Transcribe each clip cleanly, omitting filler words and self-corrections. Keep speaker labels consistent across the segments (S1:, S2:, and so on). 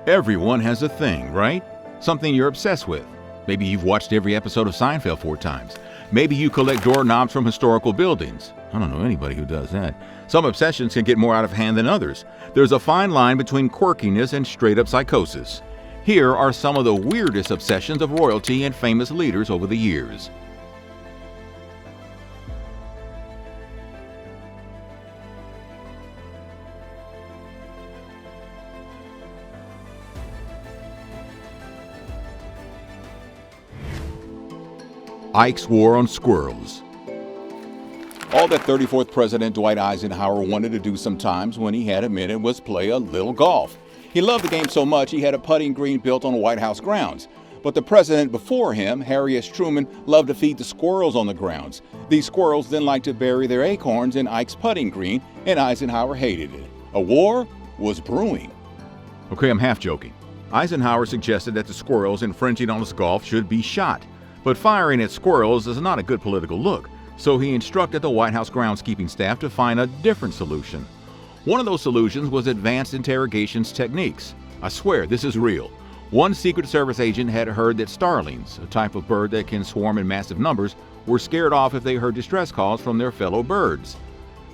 S1: Everyone has a thing, right? Something you're obsessed with. Maybe you've watched every episode of Seinfeld 4 times. Maybe you collect doorknobs from historical buildings. I don't know anybody who does that. Some obsessions can get more out of hand than others. There's a fine line between quirkiness and straight-up psychosis. Here are some of the weirdest obsessions of royalty and famous leaders over the years. Ike's War on Squirrels. All that 34th President Dwight Eisenhower wanted to do sometimes when he had a minute was play a little golf. He loved the game so much he had a putting green built on White House grounds. But the president before him, Harry S. Truman, loved to feed the squirrels on the grounds. These squirrels then liked to bury their acorns in Ike's putting green, and Eisenhower hated it. A war was brewing. Okay, I'm half joking. Eisenhower suggested that the squirrels infringing on his golf should be shot. But firing at squirrels is not a good political look, so he instructed the White House groundskeeping staff to find a different solution. One of those solutions was advanced interrogations techniques. I swear, this is real. One Secret Service agent had heard that starlings, a type of bird that can swarm in massive numbers, were scared off if they heard distress calls from their fellow birds.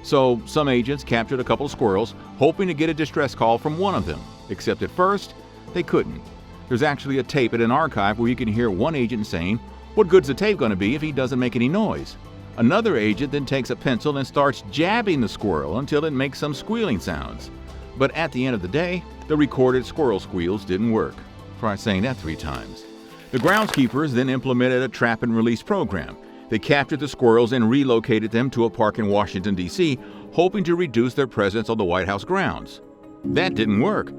S1: So some agents captured a couple of squirrels, hoping to get a distress call from one of them, except at first, they couldn't. There's actually a tape at an archive where you can hear one agent saying, "What good's the tape going to be if he doesn't make any noise?" Another agent then takes a pencil and starts jabbing the squirrel until it makes some squealing sounds. But at the end of the day, the recorded squirrel squeals didn't work. Try saying that 3 times. The groundskeepers then implemented a trap and release program. They captured the squirrels and relocated them to a park in Washington, D.C., hoping to reduce their presence on the White House grounds. That didn't work.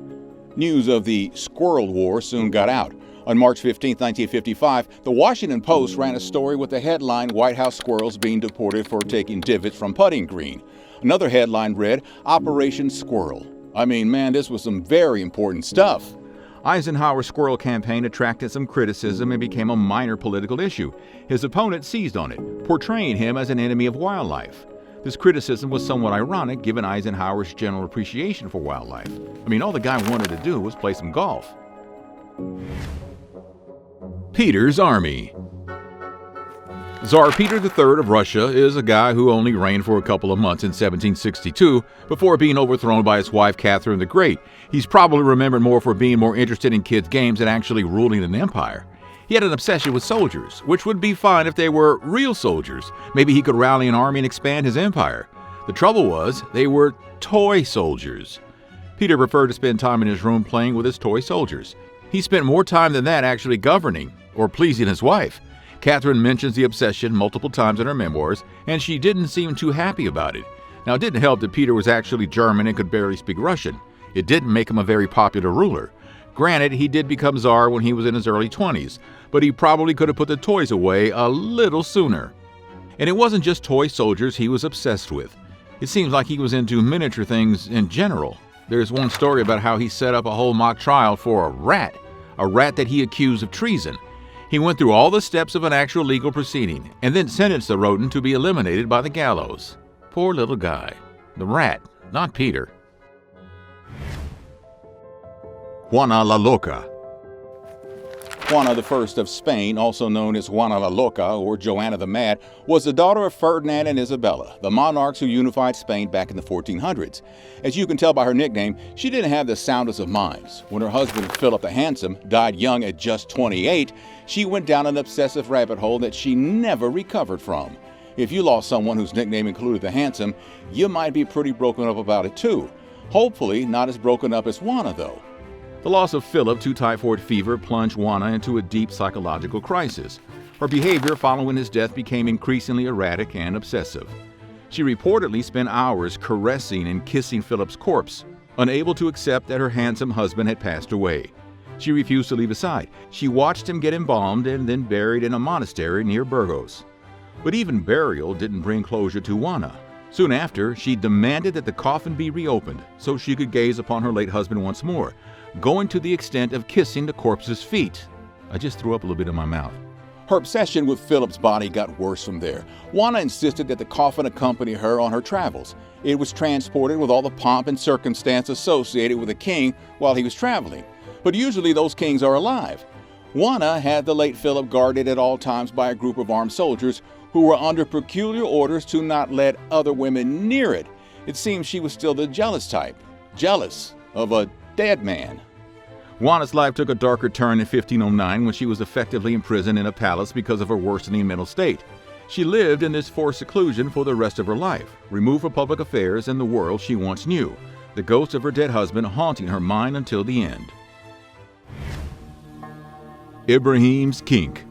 S1: News of the Squirrel War soon got out. On March 15, 1955, the Washington Post ran a story with the headline, "White House Squirrels Being Deported for Taking Divots from Putting Green." Another headline read, "Operation Squirrel." I mean, man, this was some very important stuff. Eisenhower's squirrel campaign attracted some criticism and became a minor political issue. His opponent seized on it, portraying him as an enemy of wildlife. This criticism was somewhat ironic given Eisenhower's general appreciation for wildlife. I mean, all the guy wanted to do was play some golf. Peter's Army. Tsar Peter III of Russia is a guy who only reigned for a couple of months in 1762 before being overthrown by his wife Catherine the Great. He's probably remembered more for being more interested in kids' games than actually ruling an empire. He had an obsession with soldiers, which would be fine if they were real soldiers. Maybe he could rally an army and expand his empire. The trouble was, they were toy soldiers. Peter preferred to spend time in his room playing with his toy soldiers. He spent more time than that actually governing, or pleasing his wife. Catherine mentions the obsession multiple times in her memoirs, and she didn't seem too happy about it. Now, it didn't help that Peter was actually German and could barely speak Russian. It didn't make him a very popular ruler. Granted, he did become Tsar when he was in his early 20s, but he probably could have put the toys away a little sooner. And it wasn't just toy soldiers he was obsessed with. It seems like he was into miniature things in general. There's one story about how he set up a whole mock trial for a rat that he accused of treason. He went through all the steps of an actual legal proceeding and then sentenced the rodent to be eliminated by the gallows. Poor little guy. The rat, not Peter. Juana la Loca. Juana I of Spain, also known as Juana la Loca or Joanna the Mad, was the daughter of Ferdinand and Isabella, the monarchs who unified Spain back in the 1400s. As you can tell by her nickname, she didn't have the soundest of minds. When her husband, Philip the Handsome, died young at just 28, she went down an obsessive rabbit hole that she never recovered from. If you lost someone whose nickname included the Handsome, you might be pretty broken up about it too. Hopefully not as broken up as Juana, though. The loss of Philip to typhoid fever plunged Juana into a deep psychological crisis. Her behavior following his death became increasingly erratic and obsessive. She reportedly spent hours caressing and kissing Philip's corpse, unable to accept that her handsome husband had passed away. She refused to leave his side. She watched him get embalmed and then buried in a monastery near Burgos. But even burial didn't bring closure to Juana. Soon after, she demanded that the coffin be reopened so she could gaze upon her late husband once more, going to the extent of kissing the corpse's feet. I just threw up a little bit in my mouth. Her obsession with Philip's body got worse from there. Juana insisted that the coffin accompany her on her travels. It was transported with all the pomp and circumstance associated with a king while he was traveling. but usually those kings are alive. Joanna had the late Philip guarded at all times by a group of armed soldiers who were under peculiar orders to not let other women near it. It seems she was still the jealous type, jealous of a dead man. Juana's life took a darker turn in 1509 when she was effectively imprisoned in a palace because of her worsening mental state. She lived in this forced seclusion for the rest of her life, removed from public affairs and the world she once knew, the ghost of her dead husband haunting her mind until the end. Ibrahim's kink.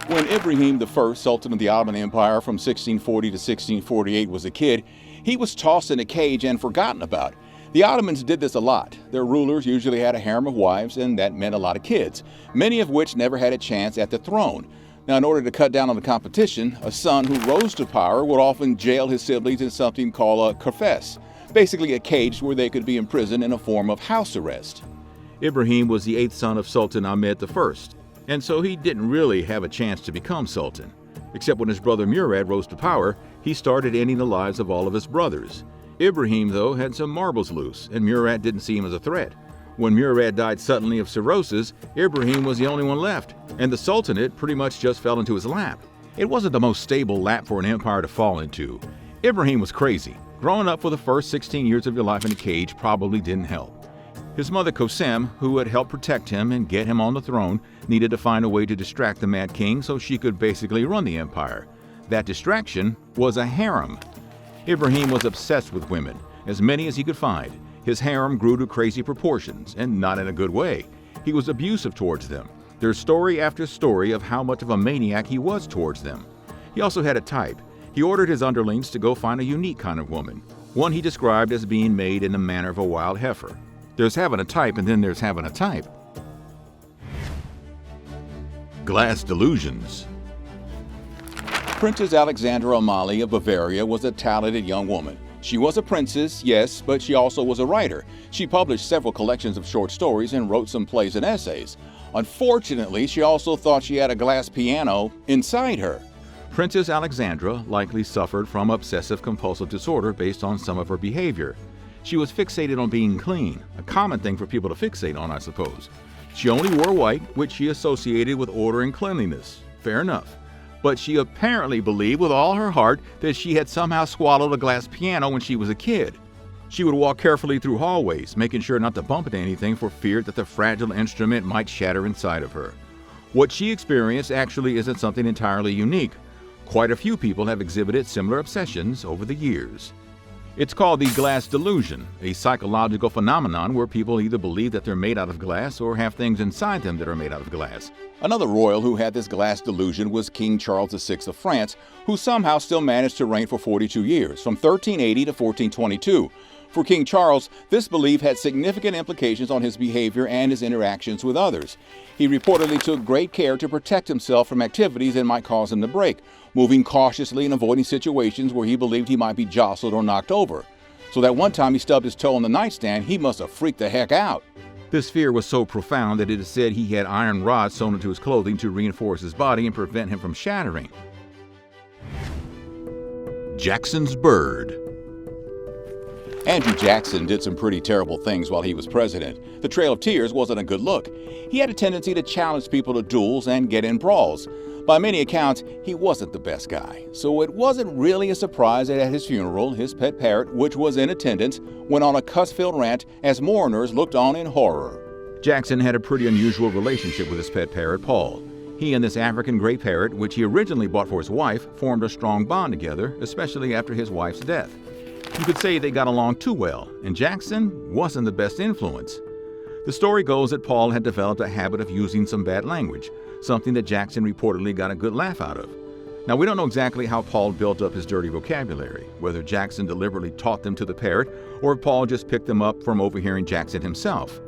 S1: When Ibrahim I, Sultan of the Ottoman Empire from 1640 to 1648 was a kid, he was tossed in a cage and forgotten about. The Ottomans did this a lot. Their rulers usually had a harem of wives, and that meant a lot of kids, many of which never had a chance at the throne. Now, in order to cut down on the competition, a son who rose to power would often jail his siblings in something called a kafes, basically a cage where they could be imprisoned in a form of house arrest. Ibrahim was the eighth son of Sultan Ahmed I, and so he didn't really have a chance to become sultan. Except when his brother Murad rose to power, he started ending the lives of all of his brothers. Ibrahim, though, had some marbles loose, and Murad didn't see him as a threat. When Murad died suddenly of cirrhosis, Ibrahim was the only one left, and the sultanate pretty much just fell into his lap. It wasn't the most stable lap for an empire to fall into. Ibrahim was crazy. Growing up for the first 16 years of your life in a cage probably didn't help. His mother Kosem, who had helped protect him and get him on the throne, needed to find a way to distract the mad king so she could basically run the empire. That distraction was a harem. Ibrahim was obsessed with women, as many as he could find. His harem grew to crazy proportions, and not in a good way. He was abusive towards them. There's story after story of how much of a maniac he was towards them. He also had a type. He ordered his underlings to go find a unique kind of woman, one he described as being made in the manner of a wild heifer. There's having a type, and then there's having a type. Glass delusions. Princess Alexandra Amalie of Bavaria was a talented young woman. She was a princess, yes, but she also was a writer. She published several collections of short stories and wrote some plays and essays. Unfortunately, she also thought she had a glass piano inside her. Princess Alexandra likely suffered from obsessive-compulsive disorder based on some of her behavior. She was fixated on being clean, a common thing for people to fixate on, I suppose. She only wore white, which she associated with order and cleanliness. Fair enough. But she apparently believed with all her heart that she had somehow swallowed a glass piano when she was a kid. She would walk carefully through hallways, making sure not to bump into anything for fear that the fragile instrument might shatter inside of her. What she experienced actually isn't something entirely unique. Quite a few people have exhibited similar obsessions over the years. It's called the glass delusion, a psychological phenomenon where people either believe that they're made out of glass or have things inside them that are made out of glass. Another royal who had this glass delusion was King Charles VI of France, who somehow still managed to reign for 42 years, from 1380 to 1422. For King Charles, this belief had significant implications on his behavior and his interactions with others. He reportedly took great care to protect himself from activities that might cause him to break, moving cautiously and avoiding situations where he believed he might be jostled or knocked over. So that one time he stubbed his toe on the nightstand, he must have freaked the heck out. This fear was so profound that it is said he had iron rods sewn into his clothing to reinforce his body and prevent him from shattering. Jackson's bird. Andrew Jackson did some pretty terrible things while he was president. The Trail of Tears wasn't a good look. He had a tendency to challenge people to duels and get in brawls. By many accounts, he wasn't the best guy. So it wasn't really a surprise that at his funeral, his pet parrot, which was in attendance, went on a cuss-filled rant as mourners looked on in horror. Jackson had a pretty unusual relationship with his pet parrot, Paul. He and this African gray parrot, which he originally bought for his wife, formed a strong bond together, especially after his wife's death. You could say they got along too well, and Jackson wasn't the best influence. The story goes that Paul had developed a habit of using some bad language, something that Jackson reportedly got a good laugh out of. Now, we don't know exactly how Paul built up his dirty vocabulary, whether Jackson deliberately taught them to the parrot, or if Paul just picked them up from overhearing Jackson himself.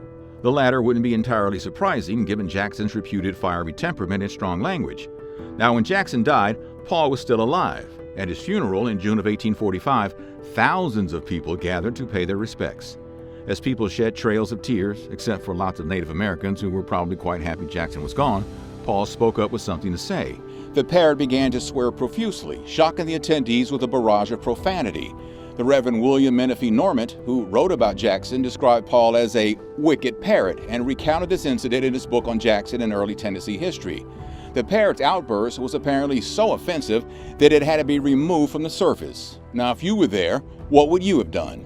S1: The latter wouldn't be entirely surprising, given Jackson's reputed fiery temperament and strong language. Now, when Jackson died, Paul was still alive. At his funeral in June of 1845, thousands of people gathered to pay their respects. As people shed trails of tears, except for lots of Native Americans who were probably quite happy Jackson was gone, Paul spoke up with something to say. The parrot began to swear profusely, shocking the attendees with a barrage of profanity. The Reverend William Menifee Normant, who wrote about Jackson, described Paul as a wicked parrot and recounted this incident in his book on Jackson and early Tennessee history. The parrot's outburst was apparently so offensive that it had to be removed from the surface. Now, if you were there, what would you have done?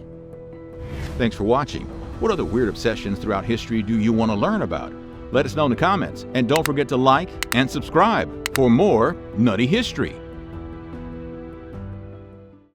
S1: Thanks for watching. What other weird obsessions throughout history do you want to learn about? Let us know in the comments, and don't forget to like and subscribe for more nutty history.